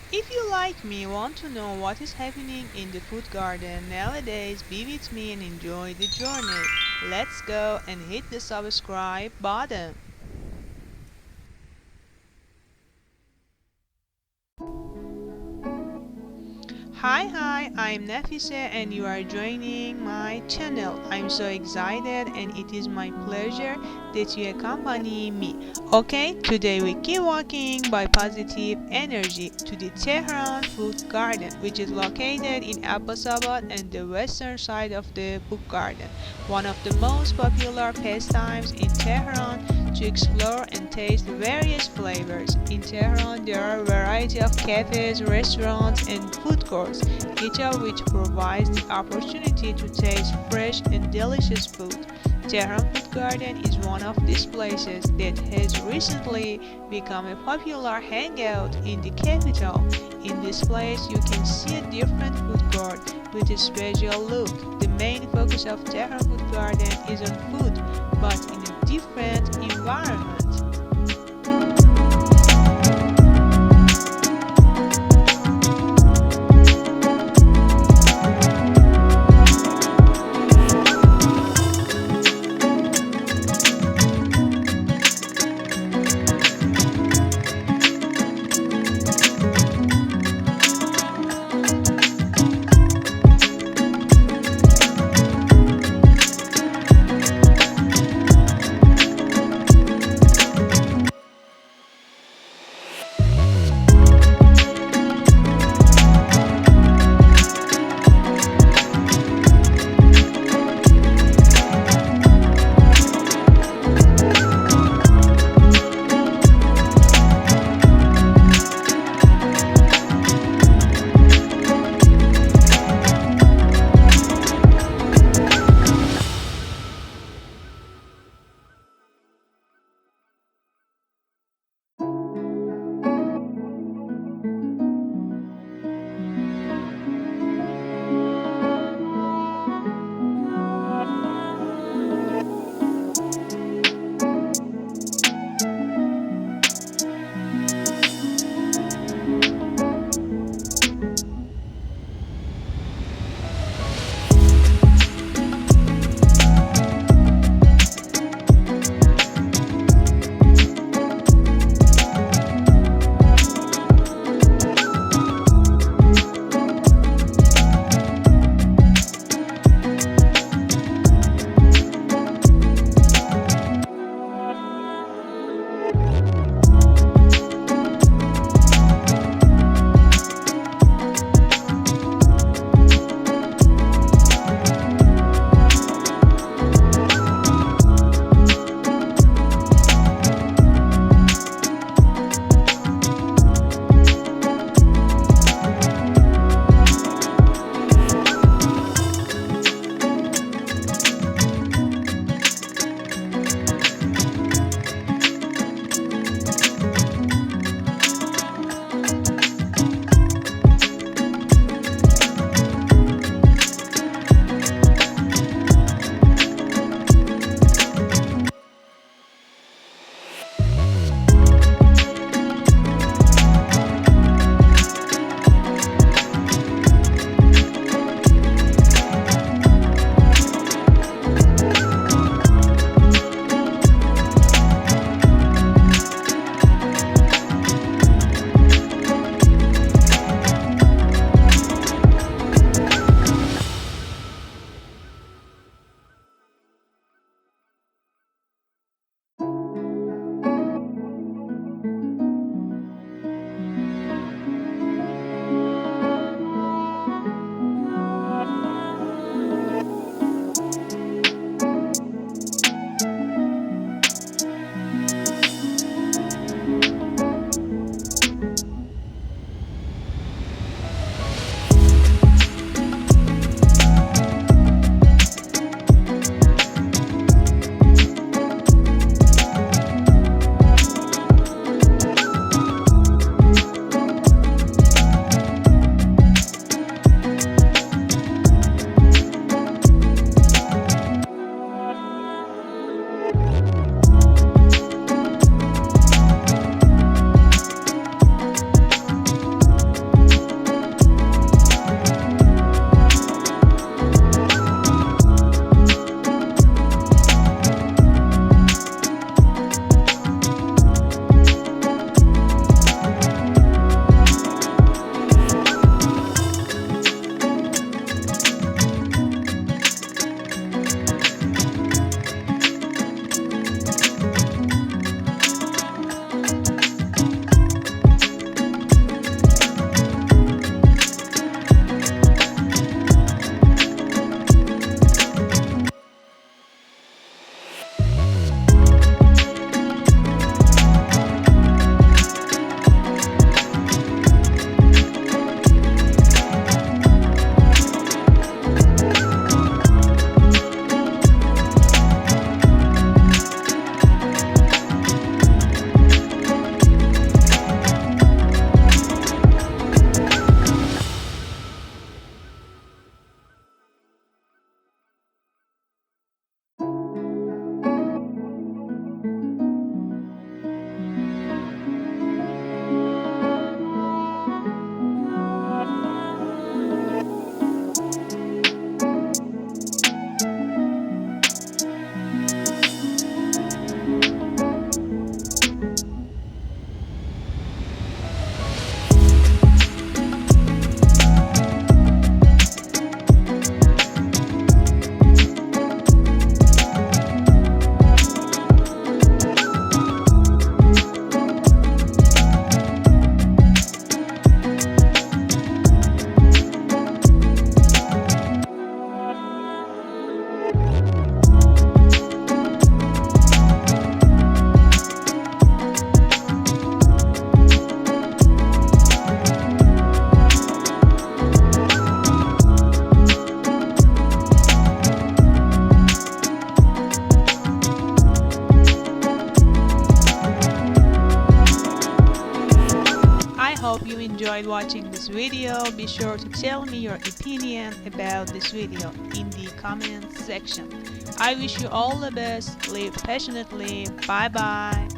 If you like me want to know what is happening in the food garden nowadays, be with me and enjoy the journey. Let's go and hit the subscribe button. Hi, I'm Nafiseh and you are joining my channel. I'm so excited and it is my pleasure that you accompany me. Okay, today we keep walking by positive energy to the Tehran Food Garden, which is located in Abbas and the western side of the book garden. One of the most popular pastimes in Tehran to explore and taste various flavors. In Tehran, there are a variety of cafes, restaurants, and food courts, each of which provides the opportunity to taste fresh and delicious food. Tehran Food Garden is one of these places that has recently become a popular hangout in the capital. In this place, you can see a different food court with a special look. The main focus of Tehran Food Garden is on food, but in a different environment. I hope you enjoyed watching this video. Be sure to tell me your opinion about this video in the comment section. I wish you all the best. Live passionately. Bye bye.